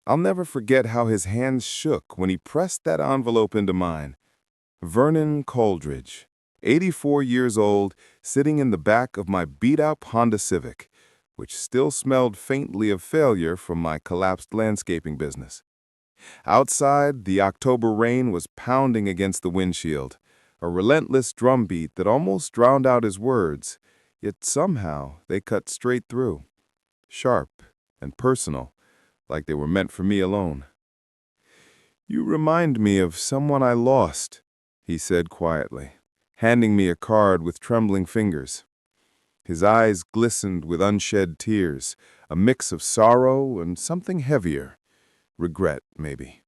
I'll never forget how his hands shook when he pressed that envelope into mine. Vernon Cauldridge, 84 years old, sitting in the back of my beat-up Honda Civic, which still smelled faintly of failure from my collapsed landscaping business. Outside, the October rain was pounding against the windshield, a relentless drumbeat that almost drowned out his words, yet somehow they cut straight through, sharp and personal, like they were meant for me alone. "You remind me of someone I lost," he said quietly, handing me a card with trembling fingers. His eyes glistened with unshed tears, a mix of sorrow and something heavier, regret, maybe.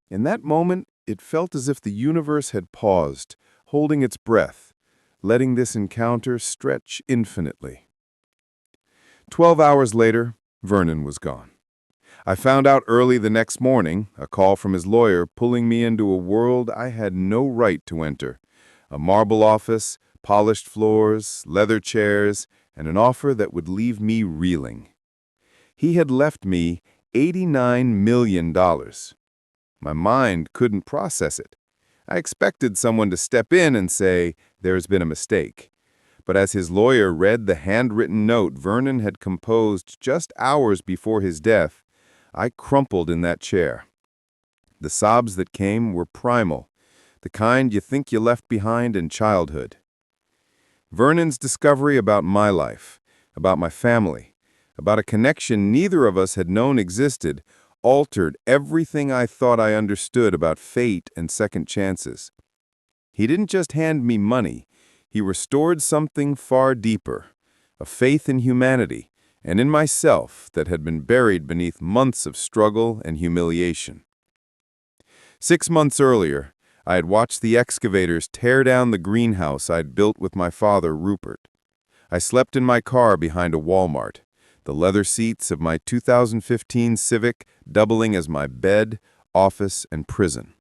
In that moment, it felt as if the universe had paused, holding its breath, letting this encounter stretch infinitely. 12 hours later, Vernon was gone. I found out early the next morning, a call from his lawyer pulling me into a world I had no right to enter. A marble office, polished floors, leather chairs, and an offer that would leave me reeling. He had left me $89 million. My mind couldn't process it. I expected someone to step in and say, "There's been a mistake." But as his lawyer read the handwritten note Vernon had composed just hours before his death, I crumpled in that chair. The sobs that came were primal, the kind you think you left behind in childhood. Vernon's discovery about my life, about my family, about a connection neither of us had known existed, altered everything I thought I understood about fate and second chances. He didn't just hand me money, he restored something far deeper, a faith in humanity and in myself that had been buried beneath months of struggle and humiliation. 6 months earlier, I had watched the excavators tear down the greenhouse I'd built with my father, Rupert. I slept in my car behind a Walmart, the leather seats of my 2015 Civic doubling as my bed, office, and prison.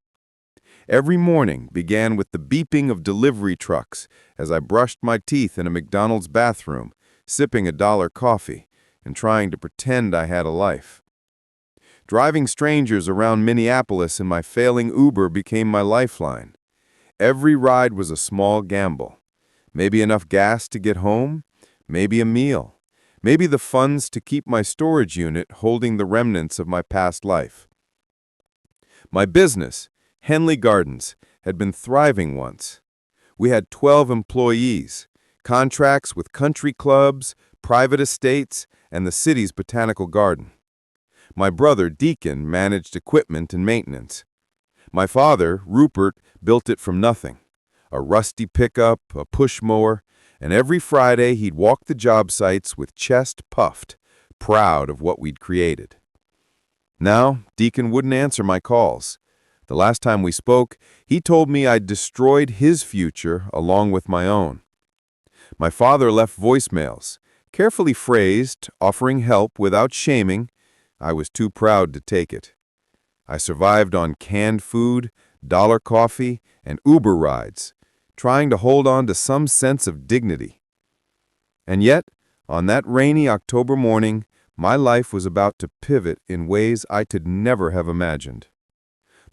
Every morning began with the beeping of delivery trucks as I brushed my teeth in a McDonald's bathroom, sipping a dollar coffee, and trying to pretend I had a life. Driving strangers around Minneapolis in my failing Uber became my lifeline. Every ride was a small gamble. Maybe enough gas to get home, maybe a meal, maybe the funds to keep my storage unit holding the remnants of my past life. My business, Henley Gardens, had been thriving once. We had 12 employees, contracts with country clubs, private estates, and the city's botanical garden. My brother, Deacon, managed equipment and maintenance. My father, Rupert, built it from nothing. A rusty pickup, a push mower, and every Friday he'd walk the job sites with chest puffed, proud of what we'd created. Now, Deacon wouldn't answer my calls. The last time we spoke, he told me I'd destroyed his future along with my own. My father left voicemails, carefully phrased, offering help without shaming. I was too proud to take it. I survived on canned food, dollar coffee, and Uber rides, trying to hold on to some sense of dignity. And yet, on that rainy October morning, my life was about to pivot in ways I could never have imagined.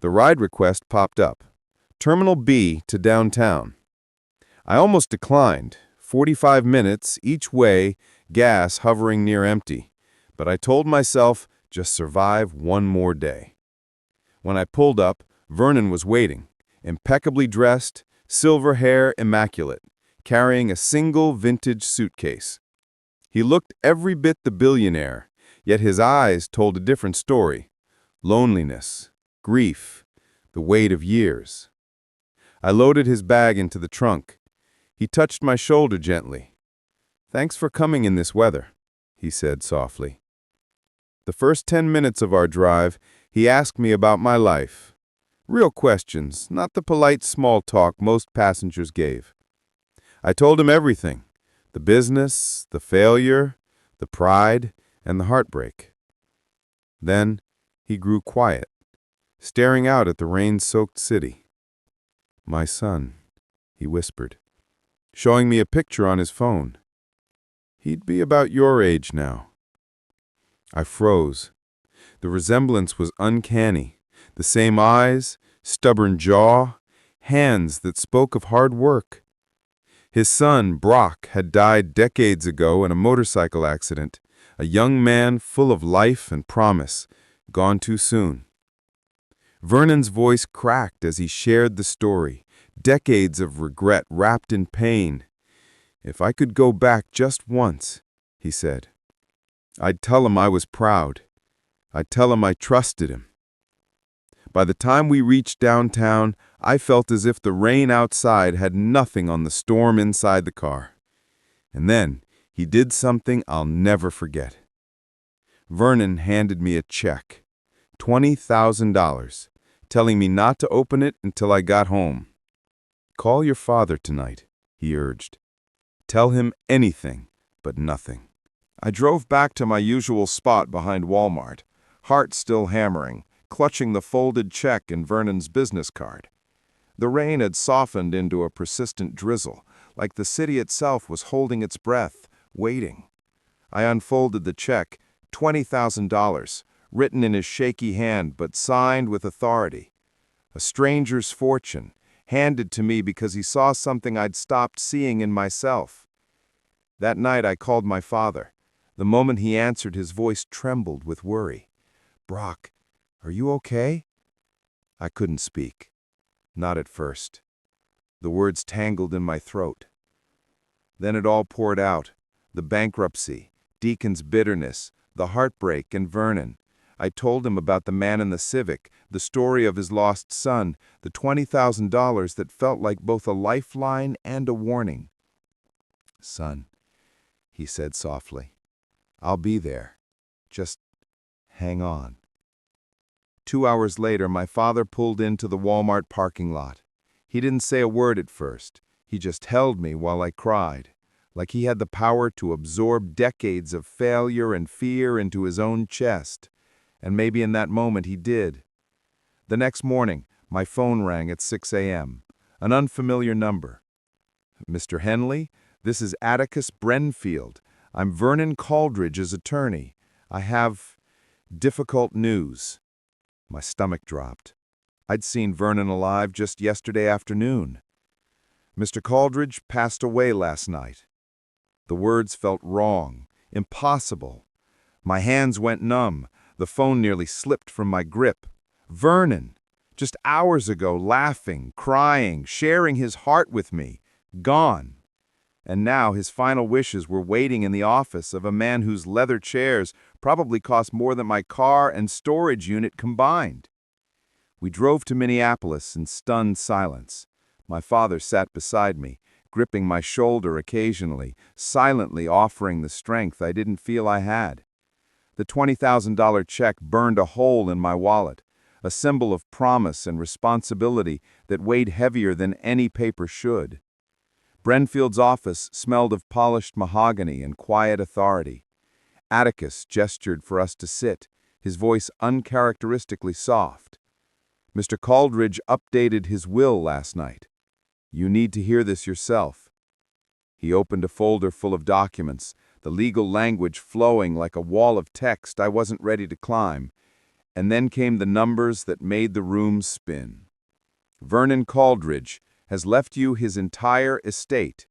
The ride request popped up. Terminal B to downtown. I almost declined. 45 minutes each way, gas hovering near empty. But I told myself, just survive one more day. When I pulled up, Vernon was waiting, impeccably dressed, silver hair immaculate, carrying a single vintage suitcase. He looked every bit the billionaire, yet his eyes told a different story. Loneliness, grief, the weight of years. I loaded his bag into the trunk. He touched my shoulder gently. "Thanks for coming in this weather," he said softly. The first 10 minutes of our drive, he asked me about my life. Real questions, not the polite small talk most passengers gave. I told him everything, the business, the failure, the pride, and the heartbreak. Then he grew quiet, staring out at the rain-soaked city. "My son," he whispered, showing me a picture on his phone. "He'd be about your age now." I froze. The resemblance was uncanny. The same eyes, stubborn jaw, hands that spoke of hard work. His son, Brock, had died decades ago in a motorcycle accident, a young man full of life and promise, gone too soon. Vernon's voice cracked as he shared the story, decades of regret wrapped in pain. "If I could go back just once," he said, "I'd tell him I was proud. I'd tell him I trusted him." By the time we reached downtown, I felt as if the rain outside had nothing on the storm inside the car. And then he did something I'll never forget. Vernon handed me a check, $20,000, telling me not to open it until I got home. "Call your father tonight," he urged. "Tell him anything, but nothing." I drove back to my usual spot behind Walmart, heart still hammering, clutching the folded check and Vernon's business card. The rain had softened into a persistent drizzle, like the city itself was holding its breath, waiting. I unfolded the check, $20,000, written in his shaky hand but signed with authority. A stranger's fortune, handed to me because he saw something I'd stopped seeing in myself. That night I called my father. The moment he answered, his voice trembled with worry. "Brock, are you okay?" I couldn't speak. Not at first. The words tangled in my throat. Then it all poured out. The bankruptcy, Deacon's bitterness, the heartbreak, and Vernon. I told him about the man in the Civic, the story of his lost son, the $20,000 that felt like both a lifeline and a warning. "Son," he said softly, "I'll be there. Just hang on." 2 hours later, my father pulled into the Walmart parking lot. He didn't say a word at first. He just held me while I cried, like he had the power to absorb decades of failure and fear into his own chest. And maybe in that moment he did. The next morning, my phone rang at 6 a.m., an unfamiliar number. "Mr. Henley, this is Atticus Brenfield. I'm Vernon Cauldridge's attorney. I have difficult news." My stomach dropped. I'd seen Vernon alive just yesterday afternoon. "Mr. Cauldridge passed away last night." The words felt wrong, impossible. My hands went numb. The phone nearly slipped from my grip. Vernon, just hours ago, laughing, crying, sharing his heart with me, gone. And now his final wishes were waiting in the office of a man whose leather chairs probably cost more than my car and storage unit combined. We drove to Minneapolis in stunned silence. My father sat beside me, gripping my shoulder occasionally, silently offering the strength I didn't feel I had. The $20,000 check burned a hole in my wallet, a symbol of promise and responsibility that weighed heavier than any paper should. Brenfield's office smelled of polished mahogany and quiet authority. Atticus gestured for us to sit, his voice uncharacteristically soft. "Mr. Cauldridge updated his will last night. You need to hear this yourself." He opened a folder full of documents, the legal language flowing like a wall of text I wasn't ready to climb. And then came the numbers that made the room spin. "Vernon Cauldridge has left you his entire estate,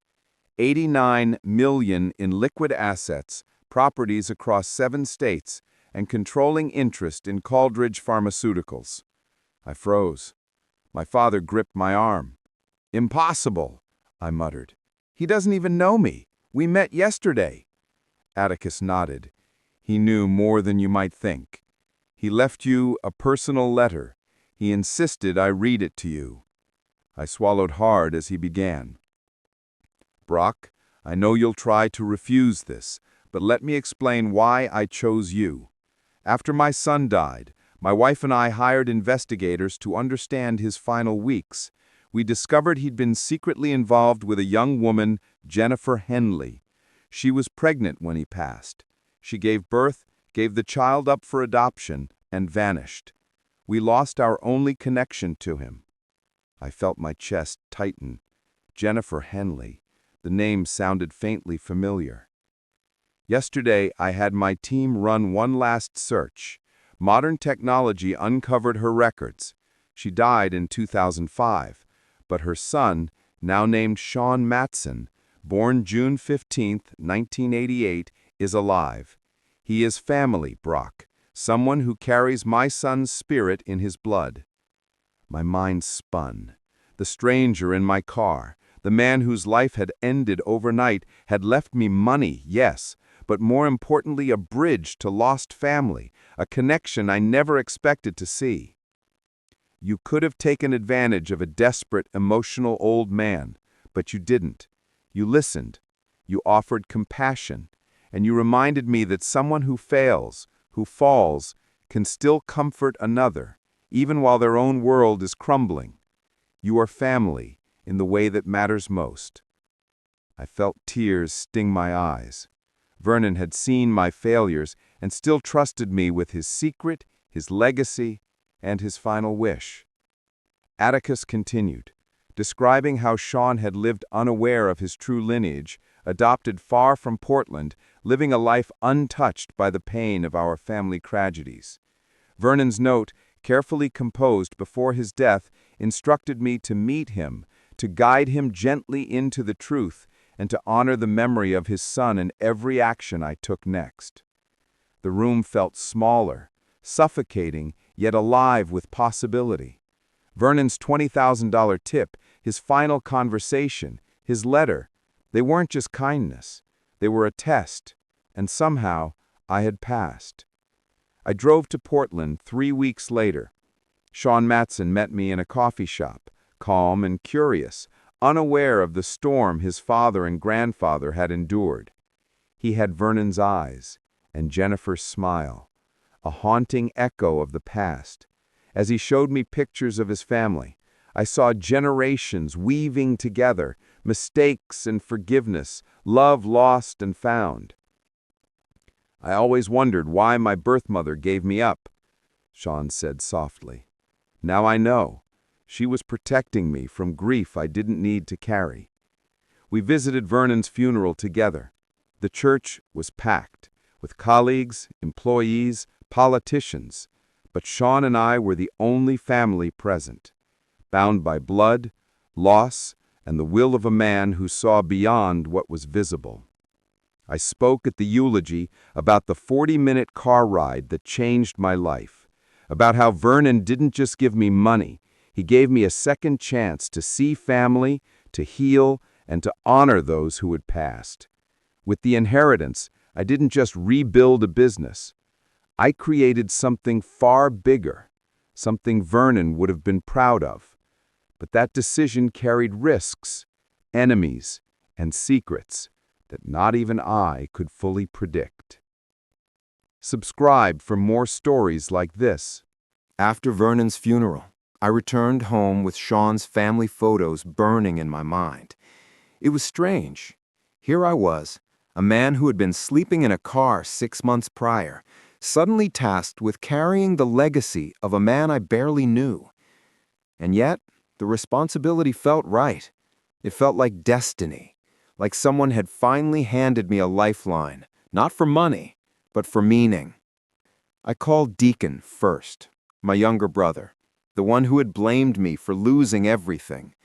$89 million in liquid assets, properties across 7 states, and controlling interest in Cauldridge Pharmaceuticals." I froze. My father gripped my arm. "Impossible," I muttered. "He doesn't even know me. We met yesterday." Atticus nodded. "He knew more than you might think. He left you a personal letter. He insisted I read it to you." I swallowed hard as he began. "Brock, I know you'll try to refuse this, but let me explain why I chose you. After my son died, my wife and I hired investigators to understand his final weeks. We discovered he'd been secretly involved with a young woman, Jennifer Henley. She was pregnant when he passed. She gave birth, gave the child up for adoption, and vanished. We lost our only connection to him." I felt my chest tighten. Jennifer Henley. The name sounded faintly familiar. "Yesterday, I had my team run one last search. Modern technology uncovered her records. She died in 2005, but her son, now named Shawn Matson, born June 15, 1988, is alive. He is family, Brock, someone who carries my son's spirit in his blood. My mind spun. The stranger in my car, the man whose life had ended overnight, had left me money, yes, but more importantly a bridge to lost family, a connection I never expected to see. You could have taken advantage of a desperate, emotional old man, but you didn't. You listened. You offered compassion, and you reminded me that someone who fails, who falls, can still comfort another, even while their own world is crumbling. You are family in the way that matters most. I felt tears sting my eyes. Vernon had seen my failures and still trusted me with his secret, his legacy, and his final wish. Atticus continued, describing how Shawn had lived unaware of his true lineage, adopted far from Portland, living a life untouched by the pain of our family tragedies. Vernon's note, carefully composed before his death, instructed me to meet him, to guide him gently into the truth, and to honor the memory of his son in every action I took next. The room felt smaller, suffocating, yet alive with possibility. Vernon's $20,000 tip, his final conversation, his letter, they weren't just kindness. They were a test, and somehow I had passed. I drove to Portland 3 weeks later. Shawn Matson met me in a coffee shop, calm and curious, unaware of the storm his father and grandfather had endured. He had Vernon's eyes and Jennifer's smile, a haunting echo of the past. As he showed me pictures of his family, I saw generations weaving together, mistakes and forgiveness, love lost and found. I always wondered why my birth mother gave me up, Shawn said softly. Now I know. She was protecting me from grief I didn't need to carry. We visited Vernon's funeral together. The church was packed, with colleagues, employees, politicians, but Shawn and I were the only family present, bound by blood, loss, and the will of a man who saw beyond what was visible. I spoke at the eulogy about the 40-minute car ride that changed my life, about how Vernon didn't just give me money, he gave me a second chance to see family, to heal, and to honor those who had passed. With the inheritance, I didn't just rebuild a business. I created something far bigger, something Vernon would have been proud of. But that decision carried risks, enemies, and secrets that not even I could fully predict. Subscribe for more stories like this. After Vernon's funeral, I returned home with Shawn's family photos burning in my mind. It was strange. Here I was, a man who had been sleeping in a car 6 months prior, suddenly tasked with carrying the legacy of a man I barely knew. And yet, the responsibility felt right. It felt like destiny, like someone had finally handed me a lifeline, not for money, but for meaning. I called Deacon first, my younger brother, the one who had blamed me for losing everything,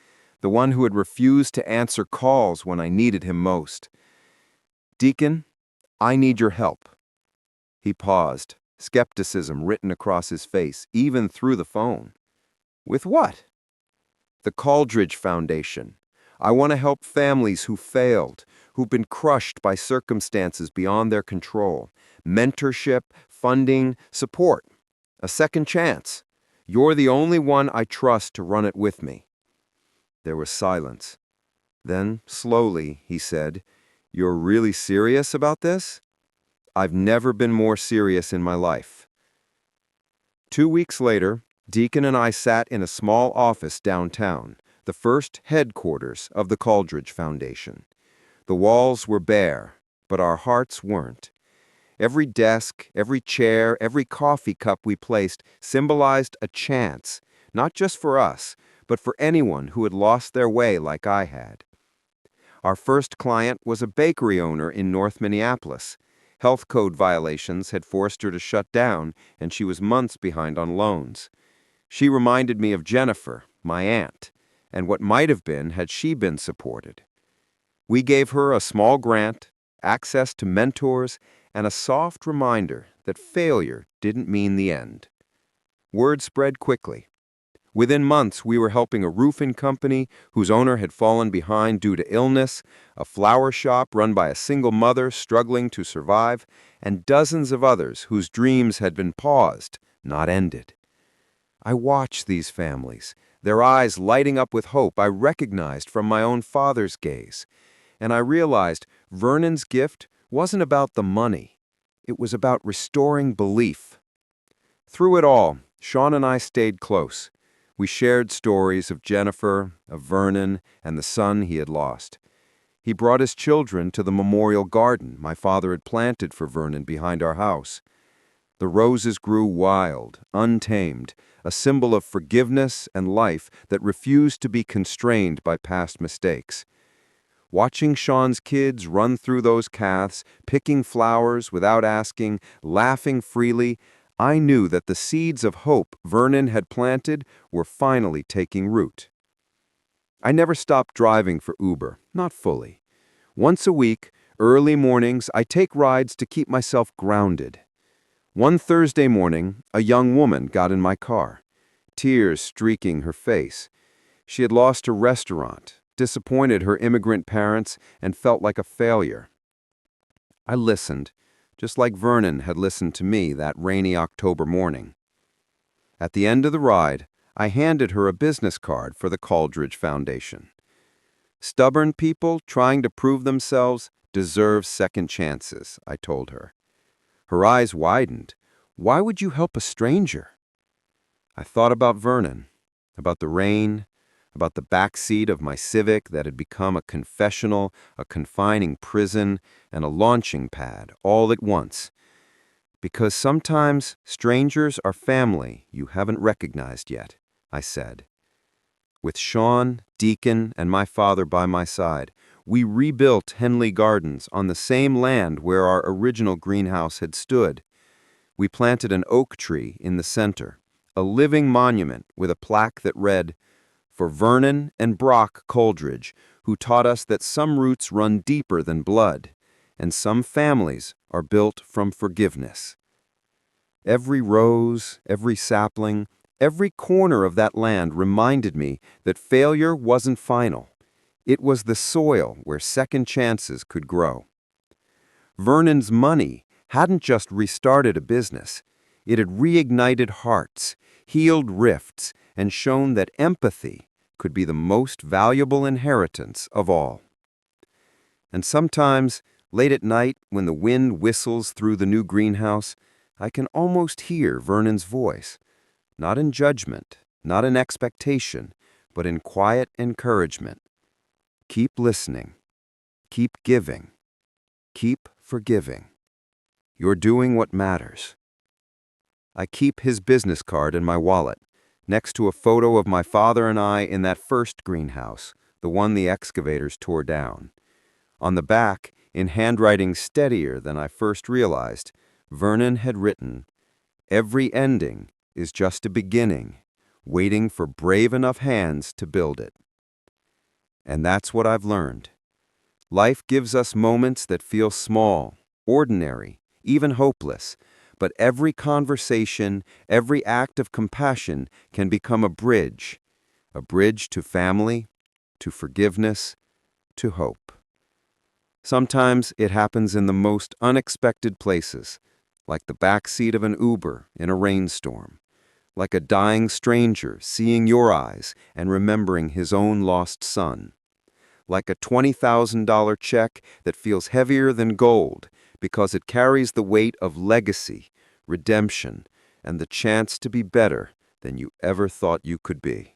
the one who had refused to answer calls when I needed him most. Deacon, I need your help. He paused, skepticism written across his face, even through the phone. With what? The Cauldridge Foundation. I want to help families who failed, who've been crushed by circumstances beyond their control. Mentorship, funding, support. A second chance. You're the only one I trust to run it with me. There was silence. Then, slowly, he said, "You're really serious about this?" I've never been more serious in my life. 2 weeks later, Deacon and I sat in a small office downtown, the first headquarters of the Cauldridge Foundation. The walls were bare, but our hearts weren't. Every desk, every chair, every coffee cup we placed symbolized a chance, not just for us, but for anyone who had lost their way like I had. Our first client was a bakery owner in North Minneapolis. Health code violations had forced her to shut down, and she was months behind on loans. She reminded me of Jennifer, my aunt, and what might have been had she been supported. We gave her a small grant, access to mentors, and a soft reminder that failure didn't mean the end. Word spread quickly. Within months, we were helping a roofing company whose owner had fallen behind due to illness, a flower shop run by a single mother struggling to survive, and dozens of others whose dreams had been paused, not ended. I watched these families, their eyes lighting up with hope I recognized from my own father's gaze, and I realized Vernon's gift wasn't about the money. It was about restoring belief. Through it all, Shawn and I stayed close. We shared stories of Jennifer, of Vernon, and the son he had lost. He brought his children to the memorial garden my father had planted for Vernon behind our house. The roses grew wild, untamed, a symbol of forgiveness and life that refused to be constrained by past mistakes. Watching Shawn's kids run through those paths, picking flowers without asking, laughing freely, I knew that the seeds of hope Vernon had planted were finally taking root. I never stopped driving for Uber, not fully. Once a week, early mornings, I take rides to keep myself grounded. One Thursday morning, a young woman got in my car, tears streaking her face. She had lost her restaurant, disappointed her immigrant parents, and felt like a failure. I listened, just like Vernon had listened to me that rainy October morning. At the end of the ride, I handed her a business card for the Cauldridge Foundation. Stubborn people trying to prove themselves deserve second chances, I told her. Her eyes widened. Why would you help a stranger? I thought about Vernon, about the rain, about the back seat of my Civic that had become a confessional, a confining prison, and a launching pad all at once. Because sometimes strangers are family you haven't recognized yet, I said. With Shawn, Deacon, and my father by my side, we rebuilt Henley Gardens on the same land where our original greenhouse had stood. We planted an oak tree in the center, a living monument with a plaque that read, "For Vernon and Brock Cauldridge, who taught us that some roots run deeper than blood, and some families are built from forgiveness." Every rose, every sapling, every corner of that land reminded me that failure wasn't final. It was the soil where second chances could grow. Vernon's money hadn't just restarted a business. It had reignited hearts, healed rifts, and shown that empathy could be the most valuable inheritance of all. And sometimes, late at night, when the wind whistles through the new greenhouse, I can almost hear Vernon's voice, not in judgment, not in expectation, but in quiet encouragement. Keep listening. Keep giving. Keep forgiving. You're doing what matters. I keep his business card in my wallet, next to a photo of my father and I in that first greenhouse, the one the excavators tore down. On the back, in handwriting steadier than I first realized, Vernon had written, "Every ending is just a beginning, waiting for brave enough hands to build it." And that's what I've learned. Life gives us moments that feel small, ordinary, even hopeless, but every conversation, every act of compassion can become a bridge to family, to forgiveness, to hope. Sometimes it happens in the most unexpected places, like the backseat of an Uber in a rainstorm, like a dying stranger seeing your eyes and remembering his own lost son, like a $20,000 check that feels heavier than gold because it carries the weight of legacy, redemption, and the chance to be better than you ever thought you could be.